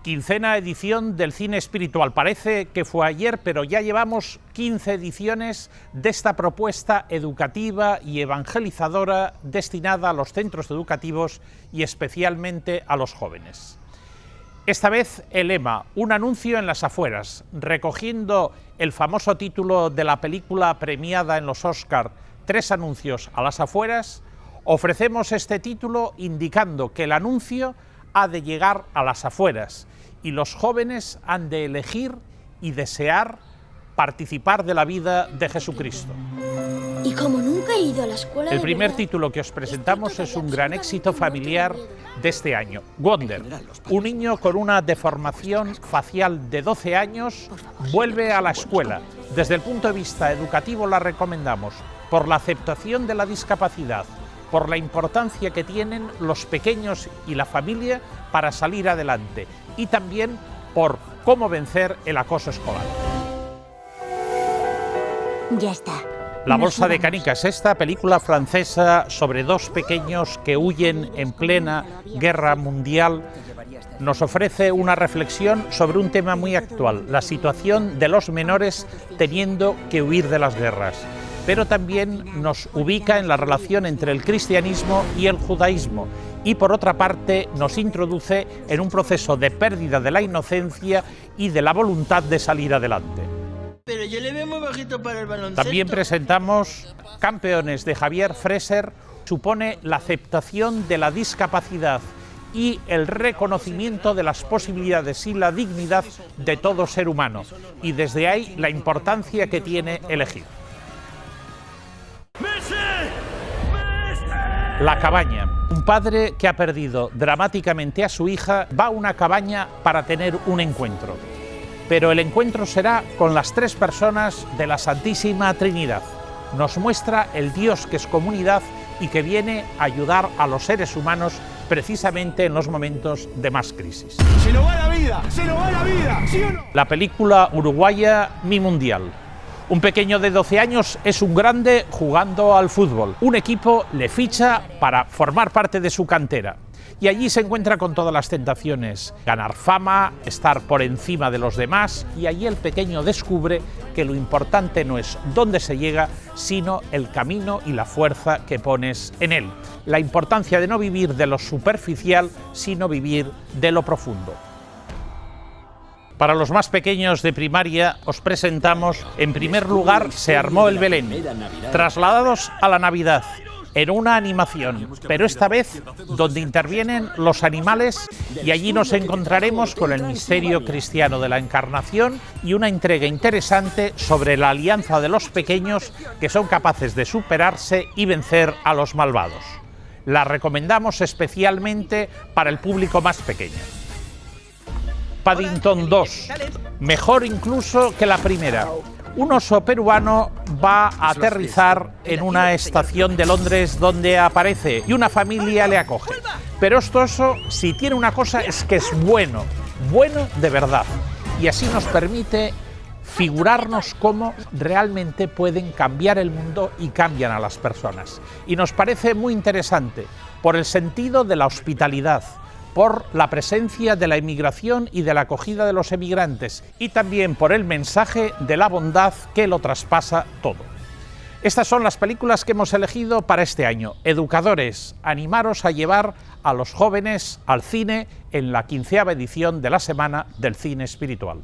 Quincena edición del cine espiritual. Parece que fue ayer, pero ya llevamos 15 ediciones de esta propuesta educativa y evangelizadora destinada a los centros educativos y especialmente a los jóvenes. Esta vez el lema, un anuncio en las afueras, recogiendo el famoso título de la película premiada en los Oscar, Tres anuncios a las afueras. Ofrecemos este título indicando que el anuncio ha de llegar a las afueras y los jóvenes han de elegir y desear participar de la vida de Jesucristo. Y como nunca he ido a la escuela, el primer título que os presentamos es un gran éxito familiar de este año, Wonder. Un niño con una deformación facial de 12 años vuelve a la escuela. Desde el punto de vista educativo la recomendamos por la aceptación de la discapacidad, por la importancia que tienen los pequeños y la familia para salir adelante y también por cómo vencer el acoso escolar. Ya está. La bolsa de canicas, esta película francesa sobre dos pequeños que huyen en plena guerra mundial, nos ofrece una reflexión sobre un tema muy actual, la situación de los menores teniendo que huir de las guerras. Pero también nos ubica en la relación entre el cristianismo y el judaísmo y por otra parte nos introduce en un proceso de pérdida de la inocencia y de la voluntad de salir adelante. Pero yo le veo muy bajito para el baloncesto. También presentamos Campeones de Javier Freser. Supone la aceptación de la discapacidad y el reconocimiento de las posibilidades y la dignidad de todo ser humano y desde ahí la importancia que tiene elegir. La cabaña. Un padre que ha perdido dramáticamente a su hija va a una cabaña para tener un encuentro. Pero el encuentro será con las tres personas de la Santísima Trinidad. Nos muestra el Dios que es comunidad y que viene a ayudar a los seres humanos precisamente en los momentos de más crisis. ¡Se nos va la vida! ¡Se nos va la vida! ¿Sí o no? La película uruguaya Mi Mundial. Un pequeño de 12 años es un grande jugando al fútbol. Un equipo le ficha para formar parte de su cantera. Y allí se encuentra con todas las tentaciones, ganar fama, estar por encima de los demás, y allí el pequeño descubre que lo importante no es dónde se llega, sino el camino y la fuerza que pones en él. La importancia de no vivir de lo superficial, sino vivir de lo profundo. Para los más pequeños de primaria os presentamos, en primer lugar, Se armó el Belén, trasladados a la Navidad, en una animación, pero esta vez donde intervienen los animales y allí nos encontraremos con el misterio cristiano de la Encarnación y una entrega interesante sobre la alianza de los pequeños que son capaces de superarse y vencer a los malvados. La recomendamos especialmente para el público más pequeño. Paddington 2, mejor incluso que la primera. Un oso peruano va a aterrizar en una estación de Londres donde aparece y una familia le acoge. Pero este oso, si tiene una cosa, es que es bueno, bueno de verdad. Y así nos permite figurarnos cómo realmente pueden cambiar el mundo y cambian a las personas. Y nos parece muy interesante por el sentido de la hospitalidad, por la presencia de la inmigración y de la acogida de los emigrantes y también por el mensaje de la bondad que lo traspasa todo. Estas son las películas que hemos elegido para este año. Educadores, animaros a llevar a los jóvenes al cine en la 15ª edición de la Semana del Cine Espiritual.